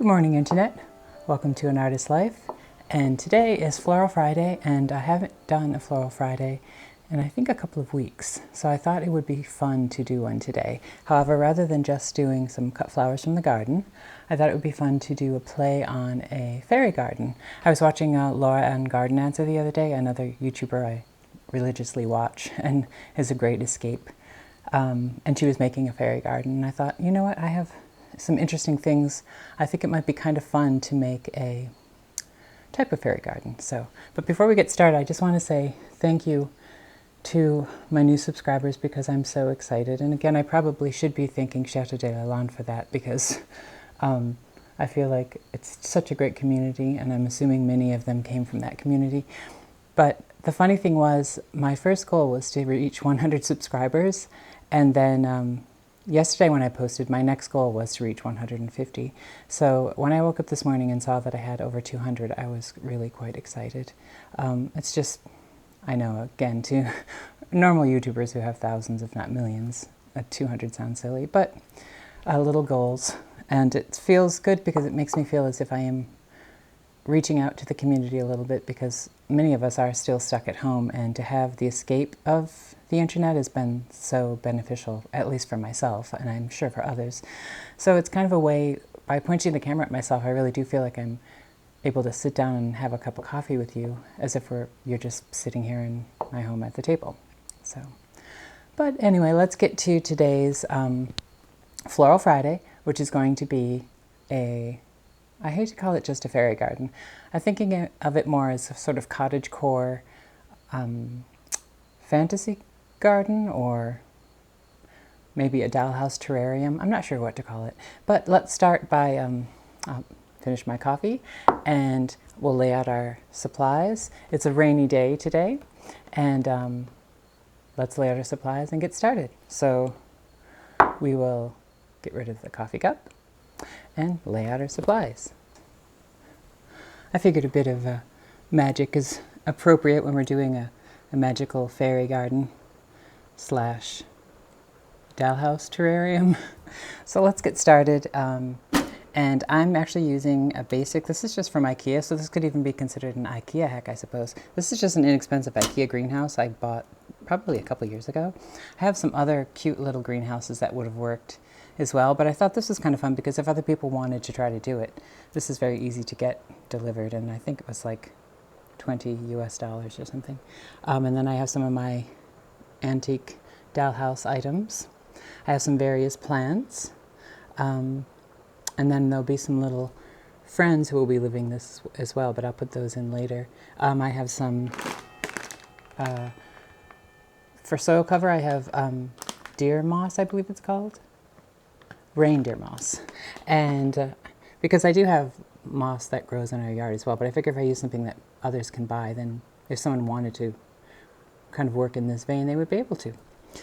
Good morning, Internet. Welcome to An Artist's Life. And today is Floral Friday, and I haven't done a Floral Friday in I think a couple of weeks. So I thought it would be fun to do one today. However, rather than just doing some cut flowers from the garden, I thought it would be fun to do a play on a fairy garden. I was watching Laura and Garden Answer the other day, another YouTuber I religiously watch and is a great escape. And she was making a fairy garden, and I thought, you know what, I have some interesting things. I think it might be kind of fun to make a type of fairy garden. But before we get started, I just want to say thank you to my new subscribers because I'm so excited. And again, I probably should be thanking Chateau de Lalande for that because I feel like it's such a great community, and I'm assuming many of them came from that community. But the funny thing was, my first goal was to reach 100 subscribers, and then yesterday when I posted, my next goal was to reach 150. So when I woke up this morning and saw that I had over 200, I was really quite excited. It's just, I know, again, to normal YouTubers who have thousands, if not millions, 200 sounds silly, but little goals. And it feels good because it makes me feel as if I am reaching out to the community a little bit, because many of us are still stuck at home, and to have the escape of the internet has been so beneficial, at least for myself, and I'm sure for others. So it's kind of a way, by pointing the camera at myself, I really do feel like I'm able to sit down and have a cup of coffee with you, as if you're just sitting here in my home at the table. But anyway, let's get to today's Floral Friday, which is going to be I hate to call it just a fairy garden. I'm thinking of it more as a sort of cottagecore fantasy garden, or maybe a dollhouse terrarium. I'm not sure what to call it. But let's start by, I'll finish my coffee and we'll lay out our supplies. It's a rainy day today, and let's lay out our supplies and get started. So we will get rid of the coffee cup and lay out our supplies. I figured a bit of magic is appropriate when we're doing a magical fairy garden / dollhouse terrarium. So let's get started. And I'm actually using a basic, this is just from Ikea, so this could even be considered an Ikea hack, I suppose. This is just an inexpensive Ikea greenhouse I bought probably a couple years ago. I have some other cute little greenhouses that would have worked as well, but I thought this was kind of fun because if other people wanted to try to do it, this is very easy to get delivered, and I think it was like $20 US or something. And then I have some of my antique dollhouse items. I have some various plants, and then there'll be some little friends who will be living this as well, but I'll put those in later. I have some, for soil cover, I have deer moss, I believe it's called. Reindeer moss. And because I do have moss that grows in our yard as well, but I figure if I use something that others can buy, then if someone wanted to kind of work in this vein, they would be able to.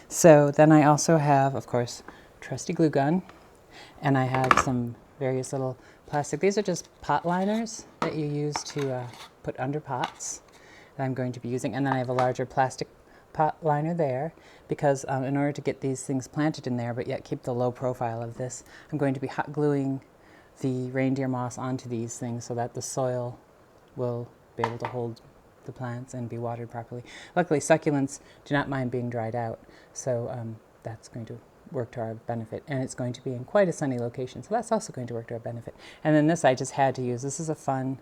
So then I also have, of course, trusty glue gun, and I have some various little plastic, these are just pot liners that you use to put under pots that I'm going to be using, and then I have a larger plastic pot liner there because in order to get these things planted in there but yet keep the low profile of this, I'm going to be hot gluing the reindeer moss onto these things so that the soil will be able to hold the plants and be watered properly. Luckily, succulents do not mind being dried out, so that's going to work to our benefit, and it's going to be in quite a sunny location, so that's also going to work to our benefit. And then this I just had to use. This is a fun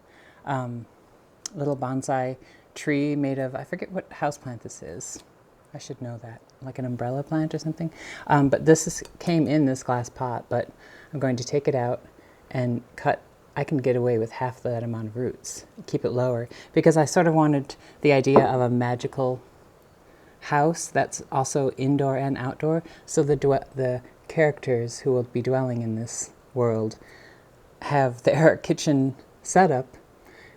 little bonsai tree made of, I forget what houseplant this is. I should know that, like an umbrella plant or something. But this came in this glass pot, but I'm going to take it out and cut. I can get away with half that amount of roots, keep it lower, because I sort of wanted the idea of a magical house that's also indoor and outdoor, so the characters who will be dwelling in this world have their kitchen setup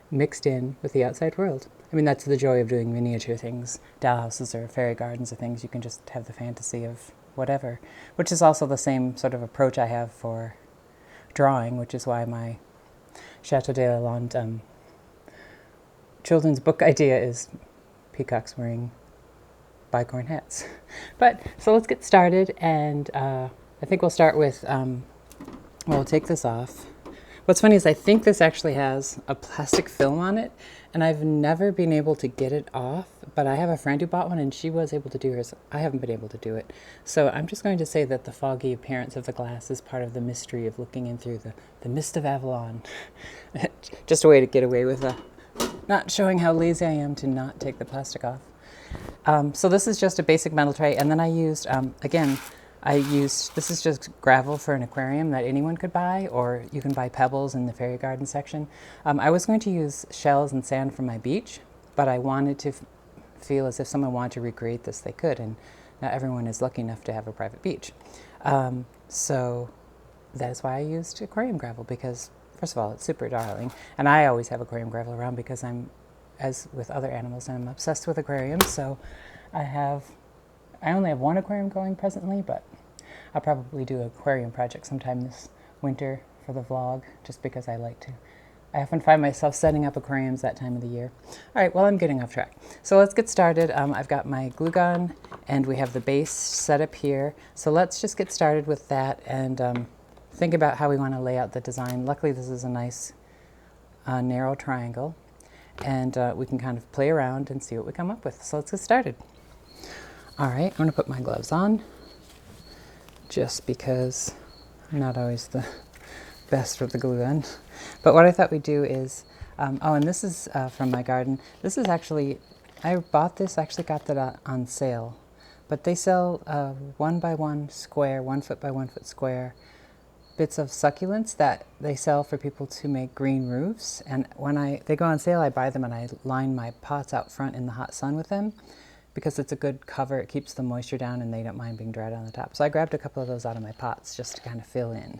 mixed in with the outside world. I mean, that's the joy of doing miniature things. Dollhouses or fairy gardens or things, you can just have the fantasy of whatever, which is also the same sort of approach I have for drawing, which is why my Chateau de Lalande children's book idea is peacocks wearing bicorn hats. But so let's get started, and I think we'll start with, we'll take this off. What's funny is I think this actually has a plastic film on it, and I've never been able to get it off, but I have a friend who bought one and she was able to do hers. I haven't been able to do it. So I'm just going to say that the foggy appearance of the glass is part of the mystery of looking in through the mist of Avalon. Just a way to get away with not showing how lazy I am to not take the plastic off. So this is just a basic metal tray, and then I used, this is just gravel for an aquarium that anyone could buy, or you can buy pebbles in the fairy garden section. I was going to use shells and sand from my beach, but I wanted to feel as if someone wanted to recreate this, they could, and not everyone is lucky enough to have a private beach. So that is why I used aquarium gravel, because first of all, it's super darling, and I always have aquarium gravel around because as with other animals, I'm obsessed with aquariums, so I only have one aquarium going presently, but I'll probably do an aquarium project sometime this winter for the vlog, just because I often find myself setting up aquariums that time of the year. All right, well, I'm getting off track. So let's get started. I've got my glue gun, and we have the base set up here. So let's just get started with that and think about how we want to lay out the design. Luckily, this is a nice narrow triangle, and we can kind of play around and see what we come up with. So let's get started. All right, I'm going to put my gloves on, just because I'm not always the best with the glue gun. But what I thought we'd do is, and this is from my garden. This is actually, I bought this, actually got that on sale. But they sell 1 by 1 square, 1 foot by 1 foot square bits of succulents that they sell for people to make green roofs. And when they go on sale, I buy them and I line my pots out front in the hot sun with them, because it's a good cover. It keeps the moisture down and they don't mind being dried on the top. So I grabbed a couple of those out of my pots just to kind of fill in.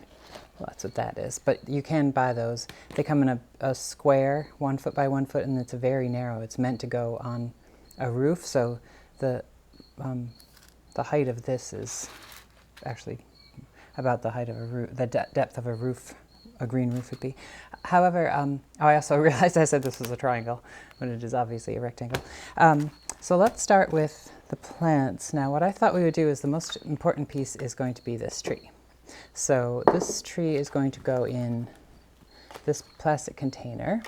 Well, that's what that is. But you can buy those. They come in a square, 1 foot by 1 foot, and it's very narrow. It's meant to go on a roof, so the height of this is actually about the height of a roof, the depth of a roof, a green roof would be. However, I also realized I said this was a triangle, but it is obviously a rectangle. So let's start with the plants. Now, what I thought we would do is the most important piece is going to be this tree. So this tree is going to go in this plastic container.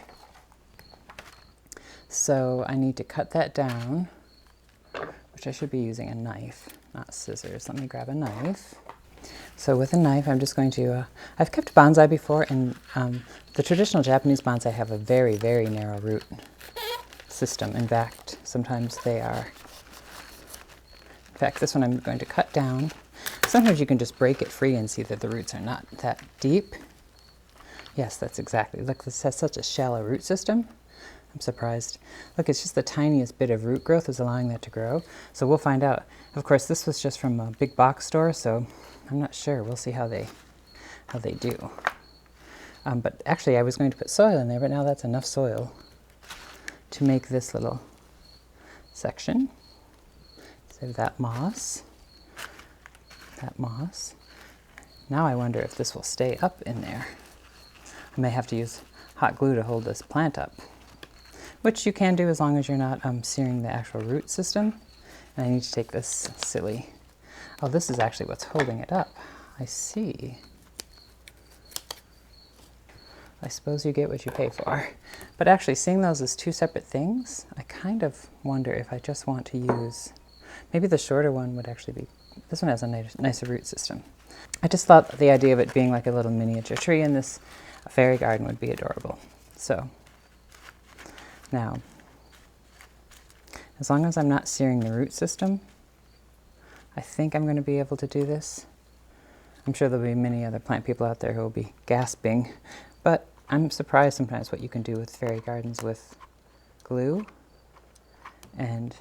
So I need to cut that down, which I should be using a knife, not scissors. Let me grab a knife. So with a knife, I'm just going to, I've kept bonsai before, and the traditional Japanese bonsai have a very, very narrow root system. In fact, sometimes they are. In fact, this one I'm going to cut down. Sometimes you can just break it free and see that the roots are not that deep. Yes, that's exactly. Look, this has such a shallow root system. I'm surprised. Look, it's just the tiniest bit of root growth is allowing that to grow. So we'll find out. Of course, this was just from a big box store, so I'm not sure. We'll see how they do. But actually, I was going to put soil in there, but now that's enough soil to make this little section. So that moss. That moss. Now I wonder if this will stay up in there. I may have to use hot glue to hold this plant up, which you can do as long as you're not searing the actual root system. And I need to take this silly. Oh, this is actually what's holding it up. I see. I suppose you get what you pay for. But actually, seeing those as two separate things, I kind of wonder if I just want to use, maybe the shorter one would actually be, this one has a nicer root system. I just thought the idea of it being like a little miniature tree in this fairy garden would be adorable. So now, as long as I'm not searing the root system, I think I'm going to be able to do this. I'm sure there'll be many other plant people out there who will be gasping, but I'm surprised sometimes what you can do with fairy gardens with glue. And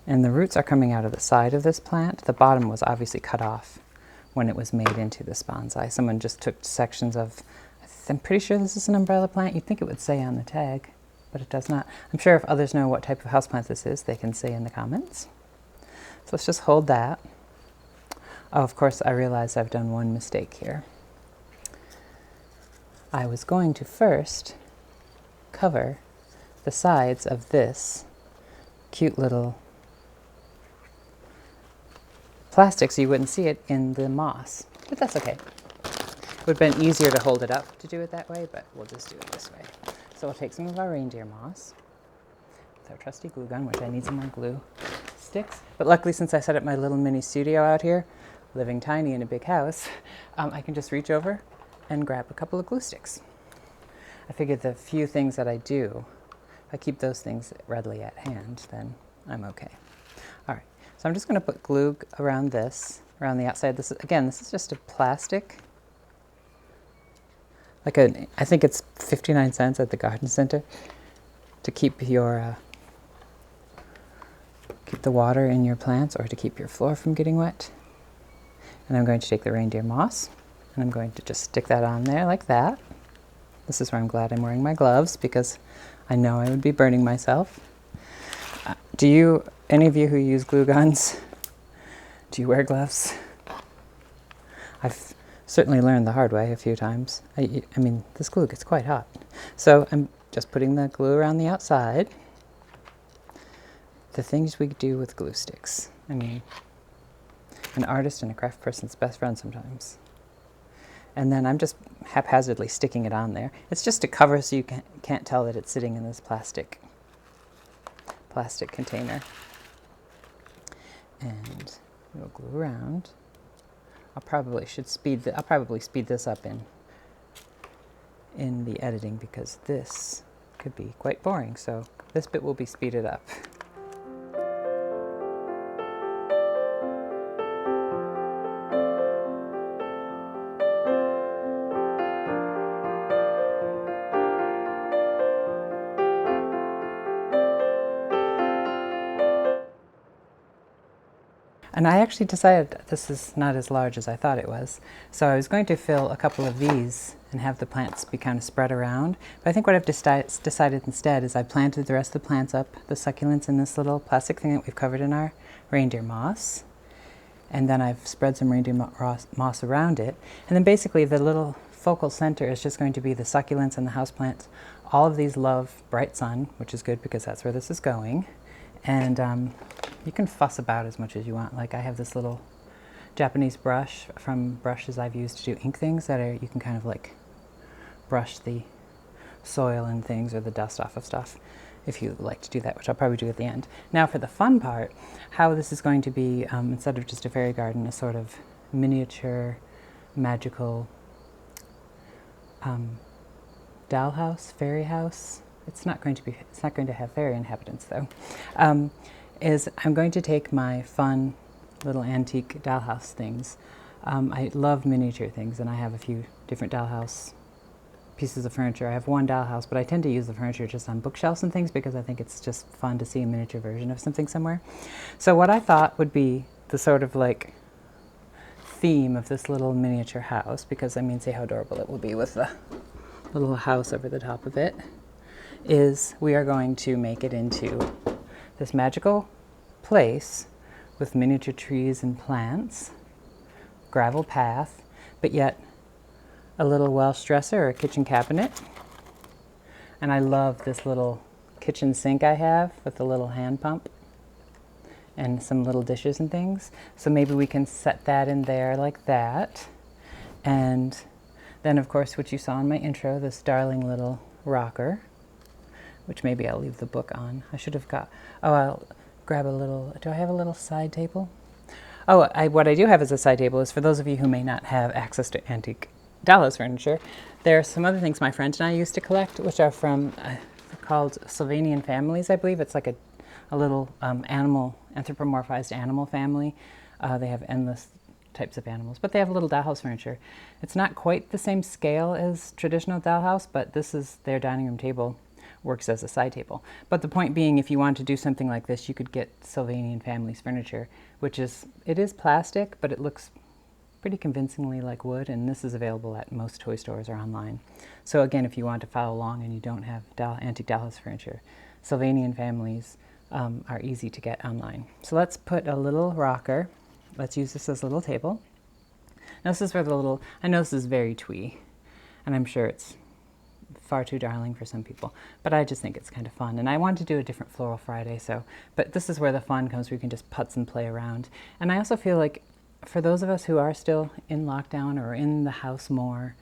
the roots are coming out of the side of this plant. The bottom was obviously cut off when it was made into this bonsai. Someone just took sections of, I'm pretty sure this is an umbrella plant. You'd think it would say on the tag, but it does not. I'm sure if others know what type of houseplant this is, they can say in the comments. So let's just hold that. Oh, of course, I realized I've done one mistake here. I was going to first cover the sides of this cute little plastic so you wouldn't see it in the moss. but that's okay. It would have been easier to hold it up to do it that way, but we'll just do it this way. So we'll take some of our reindeer moss with our trusty glue gun, which I need some more glue sticks. But luckily, since I set up my little mini studio out here, living tiny in a big house, I can just reach over and grab a couple of glue sticks. I figured the few things that I do, if I keep those things readily at hand, then I'm okay. All right, so I'm just going to put glue around this, around the outside. This is just a plastic, I think it's 59 cents at the garden center, to keep your keep the water in your plants, or to keep your floor from getting wet. And I'm going to take the reindeer moss, and I'm going to just stick that on there like that. This is where I'm glad I'm wearing my gloves, because I know I would be burning myself. Any of you who use glue guns, do you wear gloves? I've certainly learned the hard way a few times. I mean, this glue gets quite hot. So I'm just putting the glue around the outside. The things we do with glue sticks. I mean, an artist and a craft person's best friend sometimes. And then I'm just haphazardly sticking it on there. It's just to cover so you can't tell that it's sitting in this plastic container. And we'll glue around. I'll probably speed this up in the editing, because this could be quite boring. So this bit will be speeded up. And I actually decided this is not as large as I thought it was. So I was going to fill a couple of these and have the plants be kind of spread around. But I think what I've decided instead is I planted the rest of the plants up, the succulents, in this little plastic thing that we've covered in our reindeer moss. And then I've spread some reindeer moss around it. And then basically the little focal center is just going to be the succulents and the houseplants. All of these love bright sun, which is good because that's where this is going. And you can fuss about as much as you want. Like, I have this little Japanese brush from brushes I've used to do ink things that you can kind of like brush the soil and things or the dust off of stuff if you like to do that, which I'll probably do at the end. Now for the fun part, how this is going to be, instead of just a fairy garden, a sort of miniature, magical dollhouse, fairy house. It's not going to have fairy inhabitants though. Is I'm going to take my fun little antique dollhouse things. I love miniature things, and I have a few different dollhouse pieces of furniture. I have one dollhouse, but I tend to use the furniture just on bookshelves and things because I think it's just fun to see a miniature version of something somewhere. So what I thought would be the sort of like theme of this little miniature house, because I mean, see how adorable it will be with the little house over the top of it, is we are going to make it into this magical place with miniature trees and plants, gravel path, but yet a little Welsh dresser or a kitchen cabinet. And I love this little kitchen sink I have with a little hand pump and some little dishes and things. So maybe we can set that in there like that. And then, of course, what you saw in my intro, this darling little rocker, which maybe I'll leave the book on. I should have I'll grab a little, do I have a little side table? Oh, what I do have as a side table is for those of you who may not have access to antique dollhouse furniture. There are some other things my friend and I used to collect, which are from, called Sylvanian families, I believe. It's like a little anthropomorphized animal family. They have endless types of animals, but they have little dollhouse furniture. It's not quite the same scale as traditional dollhouse, but this is their dining room table. Works as a side table. But the point being, if you want to do something like this, you could get Sylvanian families furniture, it is plastic, but it looks pretty convincingly like wood, and this is available at most toy stores or online. So again, if you want to follow along and you don't have antique dollhouse furniture, Sylvanian families are easy to get online. So let's put a little rocker. Let's use this as a little table. Now this is for I know this is very twee, and I'm sure it's far too darling for some people, but I just think it's kind of fun. And I wanted to do a different Floral Friday, but this is where the fun comes, where you can just putz and play around. And I also feel like for those of us who are still in lockdown or in the house more,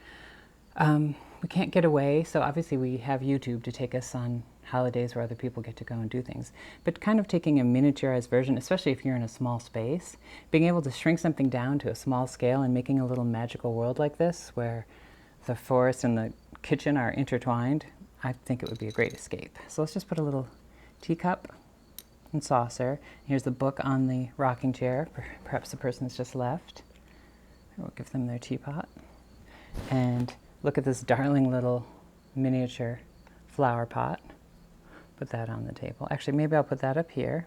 we can't get away. So obviously we have YouTube to take us on holidays where other people get to go and do things. But kind of taking a miniaturized version, especially if you're in a small space, being able to shrink something down to a small scale and making a little magical world like this where the forest and the kitchen are intertwined, I think it would be a great escape. So let's just put a little teacup and saucer. Here's the book on the rocking chair. Perhaps the person's just left. We'll give them their teapot. And look at this darling little miniature flower pot. Put that on the table. Actually, maybe I'll put that up here.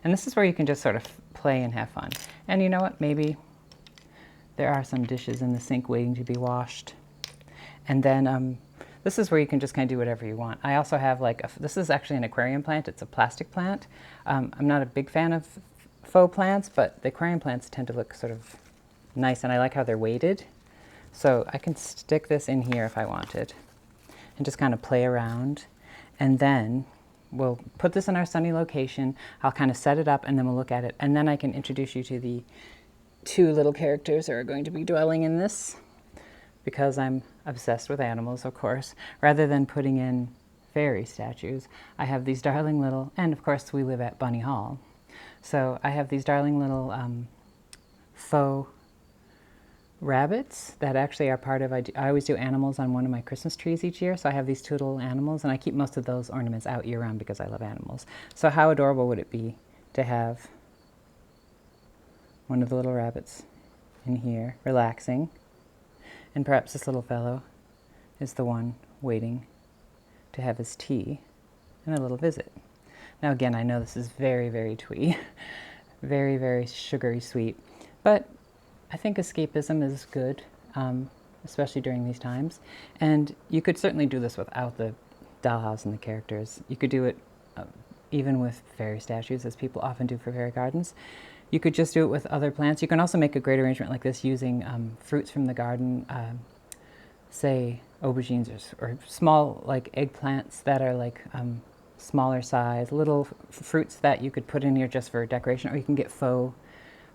And this is where you can just sort of play and have fun. And you know what? Maybe there are some dishes in the sink waiting to be washed. And then this is where you can just kind of do whatever you want. I also have this is actually an aquarium plant. It's a plastic plant. I'm not a big fan of faux plants, but the aquarium plants tend to look sort of nice, and I like how they're weighted. So I can stick this in here if I wanted and just kind of play around. And then we'll put this in our sunny location. I'll kind of set it up and then we'll look at it. And then I can introduce you to the two little characters that are going to be dwelling in this, because I'm obsessed with animals, of course. Rather than putting in fairy statues, I have these darling little, and of course we live at Bunny Hall. So I have these darling little faux rabbits that actually are part of, I always do animals on one of my Christmas trees each year, so I have these two little animals, and I keep most of those ornaments out year round because I love animals. So how adorable would it be to have one of the little rabbits in here relaxing, and perhaps this little fellow is the one waiting to have his tea and a little visit. Now again, I know this is very, very twee, very, very sugary sweet, but I think escapism is good, especially during these times. And you could certainly do this without the dollhouse and the characters. You could do it even with fairy statues, as people often do for fairy gardens. You could just do it with other plants. You can also make a great arrangement like this using fruits from the garden, say aubergines or small like eggplants that are like smaller size, little fruits that you could put in here just for decoration, or you can get faux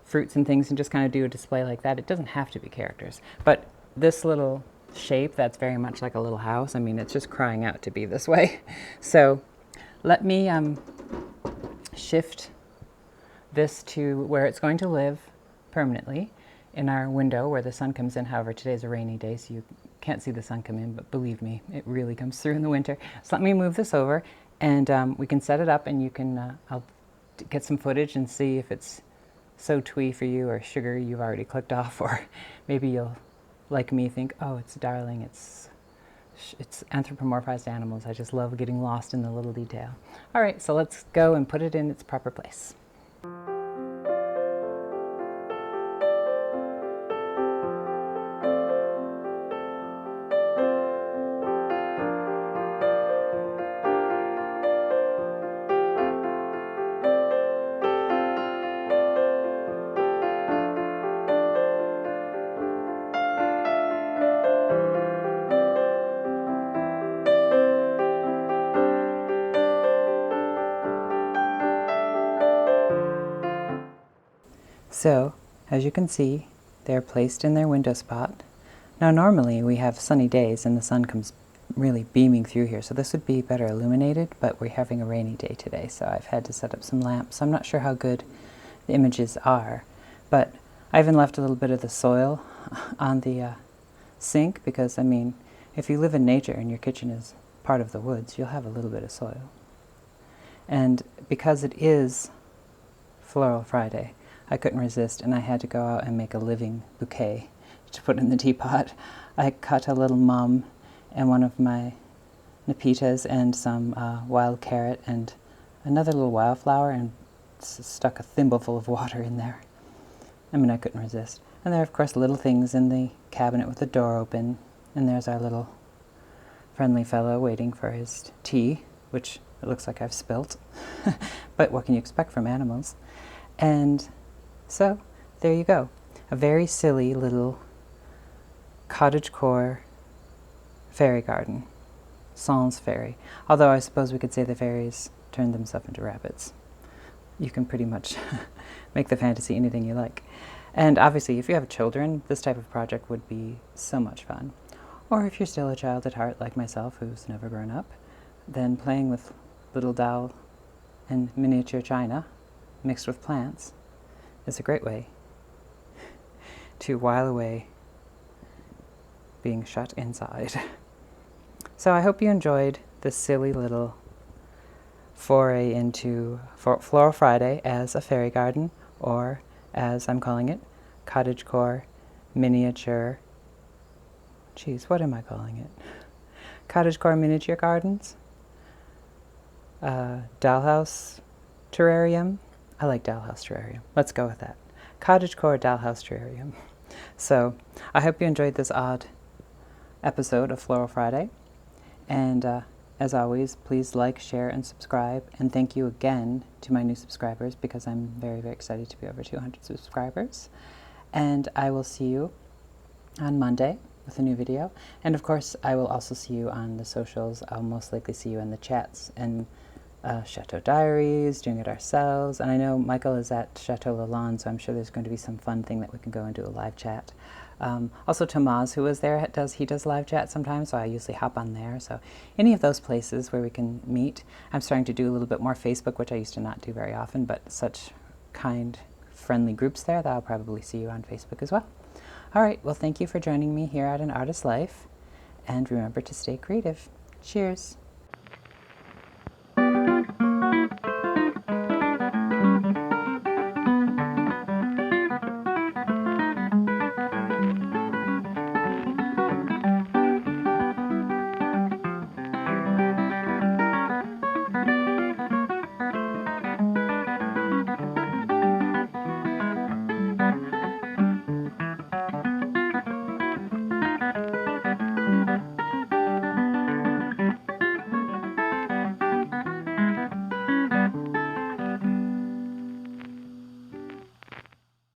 fruits and things and just kind of do a display like that. It doesn't have to be characters, but this little shape that's very much like a little house, I mean, it's just crying out to be this way. So let me shift this to where it's going to live permanently, in our window where the sun comes in. However, today's a rainy day, so you can't see the sun come in, but believe me, it really comes through in the winter. So let me move this over, and we can set it up, and you can, I'll get some footage and see if it's so twee for you or sugary you've already clicked off, or maybe you'll, like me, think, oh, it's darling, it's anthropomorphized animals. I just love getting lost in the little detail. All right, so let's go and put it in its proper place. So, as you can see, they're placed in their window spot. Now normally we have sunny days and the sun comes really beaming through here, so this would be better illuminated, but we're having a rainy day today, so I've had to set up some lamps. I'm not sure how good the images are, but I even left a little bit of the soil on the sink, because, I mean, if you live in nature and your kitchen is part of the woods, you'll have a little bit of soil. And because it is Floral Friday, I couldn't resist, and I had to go out and make a living bouquet to put in the teapot. I cut a little mum and one of my nepitas and some wild carrot and another little wildflower, and stuck a thimbleful of water in there. I mean, I couldn't resist. And there are, of course, little things in the cabinet with the door open, and there's our little friendly fellow waiting for his tea, which it looks like I've spilt. But what can you expect from animals? And so, there you go. A very silly little cottagecore fairy garden. Sans fairy. Although I suppose we could say the fairies turned themselves into rabbits. You can pretty much make the fantasy anything you like. And obviously, if you have children, this type of project would be so much fun. Or if you're still a child at heart like myself who's never grown up, then playing with little doll and miniature china mixed with plants is a great way to while away being shut inside. So I hope you enjoyed this silly little foray into Floral Friday as a fairy garden, or as I'm calling it, Cottagecore miniature, what am I calling it? Cottagecore miniature gardens? Dollhouse terrarium? I like dollhouse terrarium. Let's go with that. Cottagecore dollhouse terrarium. So I hope you enjoyed this odd episode of Floral Friday. And as always, please like, share, and subscribe. And thank you again to my new subscribers, because I'm very, very excited to be over 200 subscribers. And I will see you on Monday with a new video. And of course, I will also see you on the socials. I'll most likely see you in the chats and Chateau Diaries, doing it ourselves. And I know Michael is at Chateau Lalonde, so I'm sure there's going to be some fun thing that we can go and do a live chat. Also Tomas, who was there, he does live chat sometimes, so I usually hop on there. So any of those places where we can meet. I'm starting to do a little bit more Facebook, which I used to not do very often, but such kind, friendly groups there that I'll probably see you on Facebook as well. All right, well, thank you for joining me here at An Artist's Life, and remember to stay creative. Cheers.